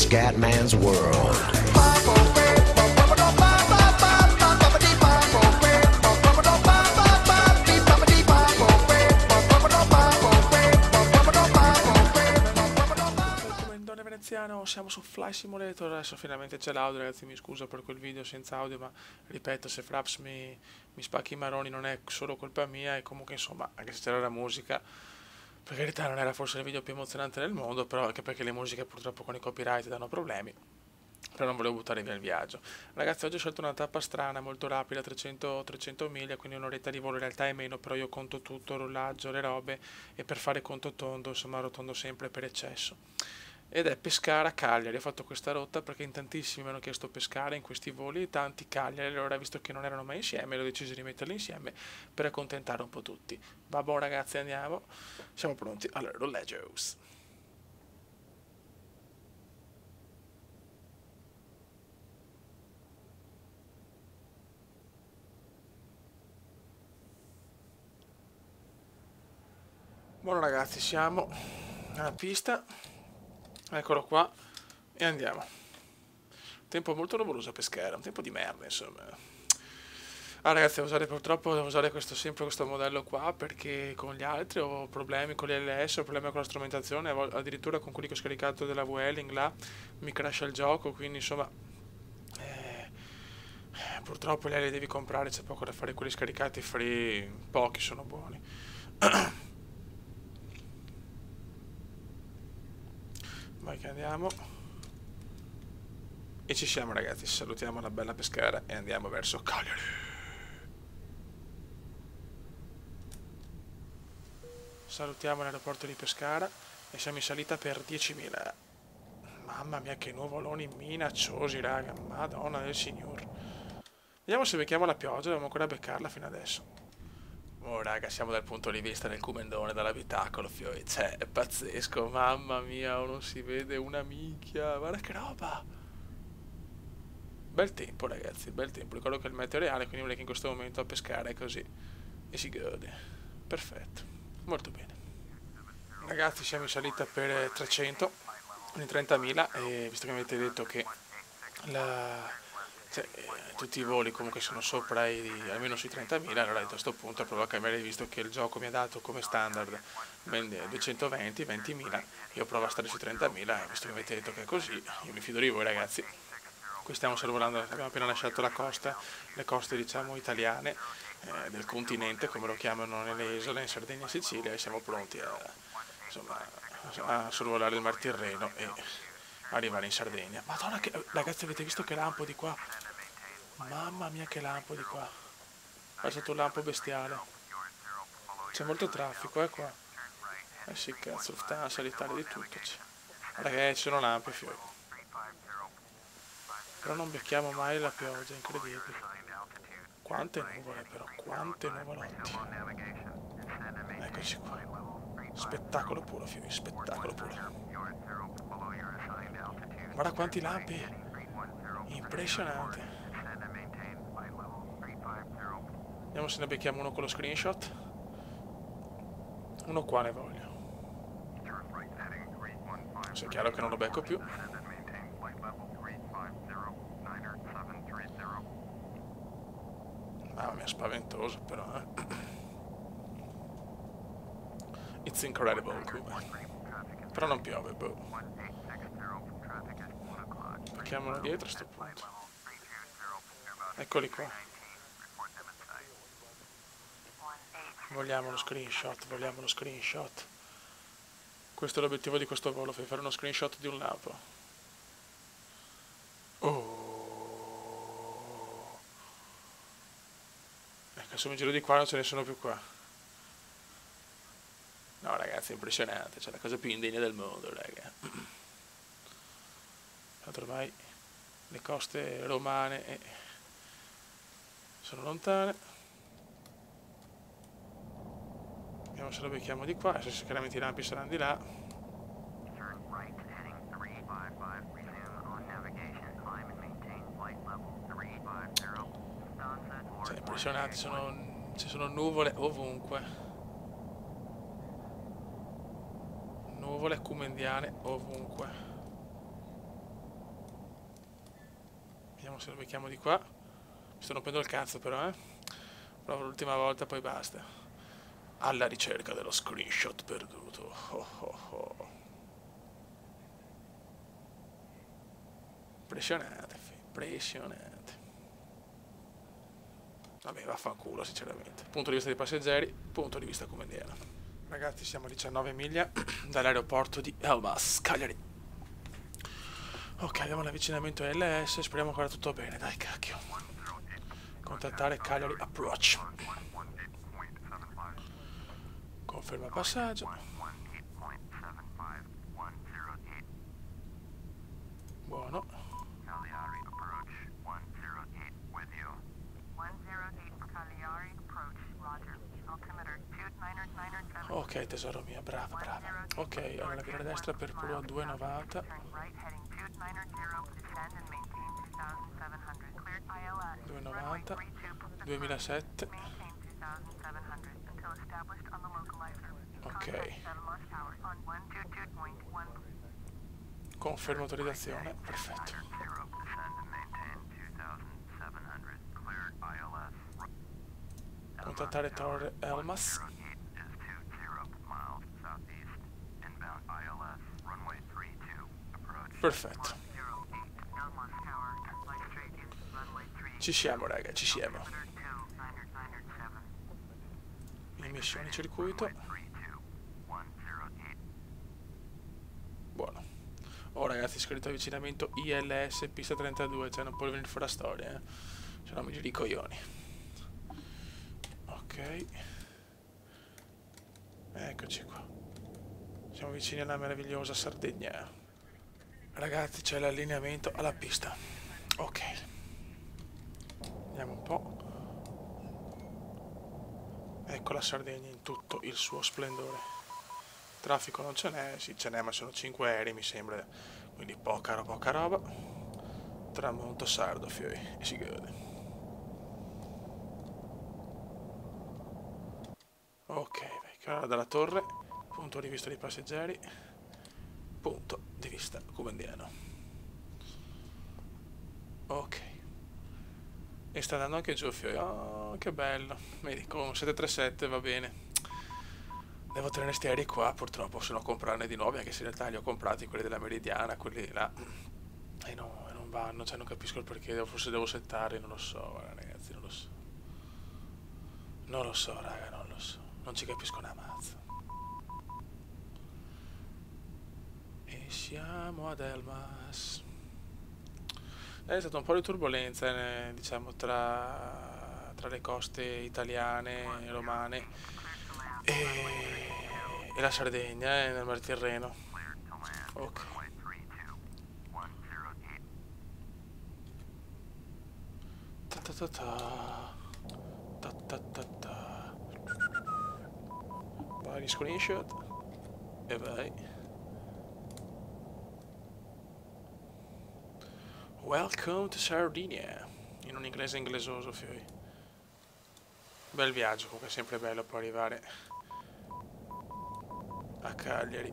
Scatman's World. Veneziano, siamo su Fly Simulator. Adesso finalmente c'è l'audio, ragazzi, mi scuso per quel video senza audio, ma ripeto, se Fraps mi spacchi i maroni non è solo colpa mia, e comunque insomma, anche se c'era la musica, per carità non era forse il video più emozionante del mondo, però anche perché le musiche purtroppo con i copyright danno problemi. Però non volevo buttare via il viaggio. Ragazzi, oggi ho scelto una tappa strana, molto rapida, 300 miglia, quindi un'oretta di volo, in realtà è meno, però io conto tutto, rollaggio, le robe, e per fare conto tondo, insomma, arrotondo sempre per eccesso. Ed è Pescara-Cagliari. Ho fatto questa rotta perché in tantissimi mi hanno chiesto Pescara in questi voli e tanti Cagliari, allora visto che non erano mai insieme, ho deciso di metterli insieme per accontentare un po' tutti. Va buon ragazzi, andiamo, siamo pronti, allora rollaggio. Buono ragazzi, siamo alla pista, eccolo qua, e andiamo. Tempo molto nuvoloso a Pescara, un tempo di merda insomma. Ah ragazzi, purtroppo devo usare sempre questo modello qua, perché con gli altri ho problemi con gli LS, ho problemi con la strumentazione, addirittura con quelli che ho scaricato della Vueling là mi crasha il gioco, quindi insomma purtroppo gli li devi comprare, c'è poco da fare, quelli scaricati free, pochi sono buoni. Vai che andiamo. E ci siamo ragazzi, salutiamo la bella Pescara e andiamo verso Cagliari. Salutiamo l'aeroporto di Pescara e siamo in salita per 10.000. Mamma mia che nuvoloni minacciosi raga, madonna del signor. Vediamo se becchiamo la pioggia, dobbiamo ancora beccarla fino adesso. Oh raga, siamo dal punto di vista del Cumendone, dall'abitacolo, fioi, cioè, è pazzesco, mamma mia, non si vede una minchia, guarda che roba! Bel tempo ragazzi, bel tempo, ricordo che il meteo è reale, quindi vuol dire che in questo momento a pescare è così, e si gode, perfetto, molto bene. Ragazzi, siamo in salita per 300, quindi 30.000, e visto che mi avete detto che tutti i voli comunque sono sopra almeno sui 30.000, allora a questo punto provo a cambiare, visto che il gioco mi ha dato come standard 220, 20.000, io provo a stare sui 30.000, visto che mi avete detto che è così, io mi fido di voi ragazzi. Qui stiamo sorvolando, abbiamo appena lasciato la costa, le coste diciamo italiane, del continente come lo chiamano nelle isole, in Sardegna e Sicilia, e siamo pronti a sorvolare il Mar Tirreno e arrivare in Sardegna. Madonna che... ragazzi, avete visto che lampo di qua? Mamma mia che lampo di qua. È stato un lampo bestiale. C'è molto traffico, qua. Eh sì, cazzo, Lufthansa, l'Italia, di tutto c'è. Guarda ci sono lampi, fiori. Però non becchiamo mai la pioggia, incredibile. Quante nuvole però, quante nuvolotti. Eccoci qua. Spettacolo puro, fiori, spettacolo puro. Guarda quanti lampi. Impressionante. Vediamo se ne becchiamo uno con lo screenshot. Uno qua ne voglio. Se è chiaro che non lo becco più. Mamma mia, spaventoso però, It's incredible, però non piove, boh. Becchiamolo dietro a sto punto. Eccoli qua. Vogliamo lo screenshot, vogliamo lo screenshot. Questo è l'obiettivo di questo volo, fare uno screenshot di un lampo. Oh. Adesso mi giro di qua, non ce ne sono più qua. No ragazzi, è impressionante, cioè la cosa più indegna del mondo, raga. Tanto ormai le coste romane sono lontane. Vediamo se lo becchiamo di qua, adesso sicuramente i lampi saranno di là. Cioè, impressionante, ci sono nuvole ovunque. Nuvole cumendiane ovunque. Vediamo se lo becchiamo di qua. Mi sto rompendo il cazzo però, provo l'ultima volta, poi basta. Alla ricerca dello screenshot perduto. Oh, oh, oh. Impressionante, impressionante. Vabbè, vaffanculo sinceramente. Punto di vista dei passeggeri, punto di vista comendiano. Ragazzi, siamo a 19 miglia dall'aeroporto di Elmas, Cagliari. Ok, abbiamo l'avvicinamento LS, speriamo che vada tutto bene, dai cacchio. Contattare Cagliari Approach. Conferma passaggio. Buono. Ok tesoro mio, brava, brava. Ok, allora virare a destra per Puro 290. 290. 2007. Ok. Confermo autorizzazione, perfetto. Contattare Torre Elmas. Perfetto. Ci siamo raga, ci siamo. Emissioni circuito. Buono. Oh ragazzi, scritto avvicinamento ILS pista 32, cioè non può venire fuori la storia, se no mi giri i coglioni. Ok. Eccoci qua. Siamo vicini alla meravigliosa Sardegna. Ragazzi, c'è l'allineamento alla pista. Ok. Vediamo un po'. Ecco la Sardegna in tutto il suo splendore. Traffico non ce n'è, sì ce n'è, ma sono 5 aerei mi sembra. Quindi poca roba. Tramonto sardo, fioi. E si gode. Ok, vai, dalla torre. Punto di vista dei passeggeri. Punto di vista comandiano. Ok. E sta andando anche giù, fioi. Oh, che bello. Vedi, con 737 va bene. Devo tenere sti aerei qua, purtroppo, se no comprarne di nuovi, anche se in realtà li ho comprati, quelli della Meridiana, quelli là. E no, non vanno, cioè non capisco il perché, forse devo settarli, non lo so, ragazzi, non lo so. Non lo so, raga, non lo so. Non ci capisco una mazza. E siamo ad Elmas. È stata un po' di turbolenza, diciamo, tra le coste italiane e romane e la Sardegna, nel Mar Tirreno. Ok. Ta ta ta ta. Ta ta ta ta. Vai di screenshot. E vai. Welcome to Sardinia. In un inglese inglesoso, fioi. Bel viaggio, comunque è sempre bello poi arrivare a Cagliari.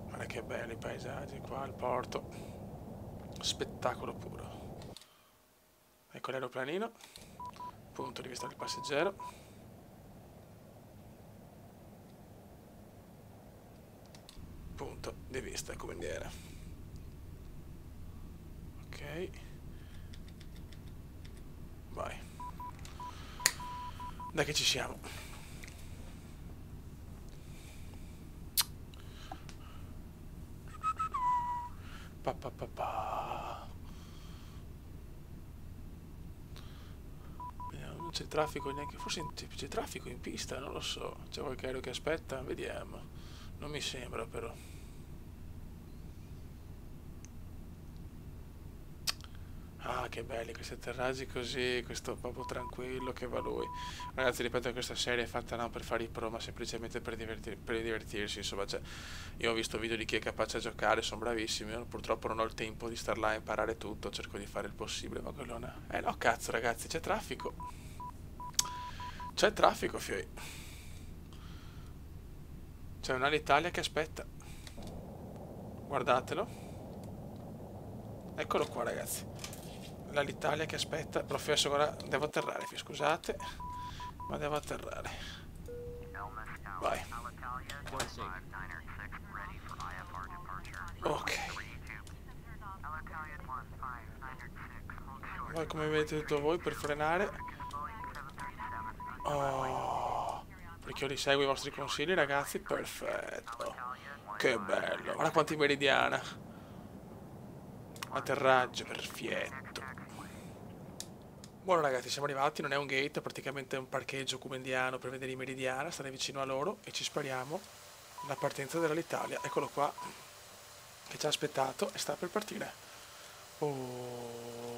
Guarda che belli i paesaggi qua, il porto. Spettacolo puro. Ecco l'aeroplanino. Punto di vista del passeggero. Punto di vista comandiere. Ok. Vai. Dai che ci siamo. Pa pa pa pa. Non c'è traffico neanche, forse c'è traffico in pista, non lo so. C'è qualche aereo che aspetta, vediamo. Non mi sembra però. Ah, che belli questi atterraggi così, questo proprio tranquillo che va lui. Ragazzi, ripeto che questa serie è fatta non per fare i pro, ma semplicemente per divertirsi. Insomma, cioè, io ho visto video di chi è capace a giocare, sono bravissimi. Io purtroppo non ho il tempo di star là a imparare tutto, cerco di fare il possibile, ma quello no. No, cazzo, ragazzi, c'è traffico. C'è traffico, fioi. C'è un'Alitalia che aspetta. guardatelo. Eccolo qua, ragazzi. L'Italia che aspetta. Professor, ora devo atterrare, scusate, ma devo atterrare. Vai. Ok. Voi come avete detto voi per frenare. Oh, perché io li seguo i vostri consigli, ragazzi. Perfetto. Che bello. Guarda quanti meridiana. Atterraggio perfetto. Buono, ragazzi, siamo arrivati. Non è un gate, è praticamente un parcheggio cumendiano per vedere i meridiana. Stare vicino a loro e ci spariamo la partenza dell'Italia. Eccolo qua, che ci ha aspettato e sta per partire. Oh.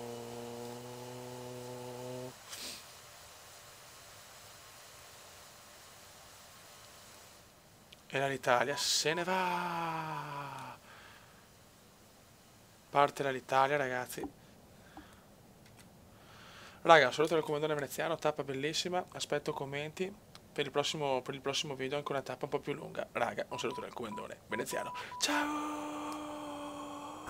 E l'Italia se ne va. Parte l'Italia, ragazzi. Raga, saluto del comandante veneziano, tappa bellissima. Aspetto commenti per il prossimo video, anche una tappa un po' più lunga. Raga, un saluto del comandante veneziano. Ciao!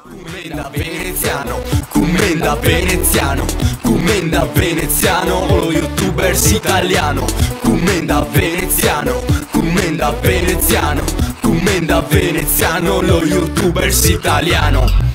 Commenda veneziano, commenda veneziano, commenda veneziano, lo youtubers italiano. Commenda veneziano, commenda veneziano, commenda veneziano, lo youtubers italiano.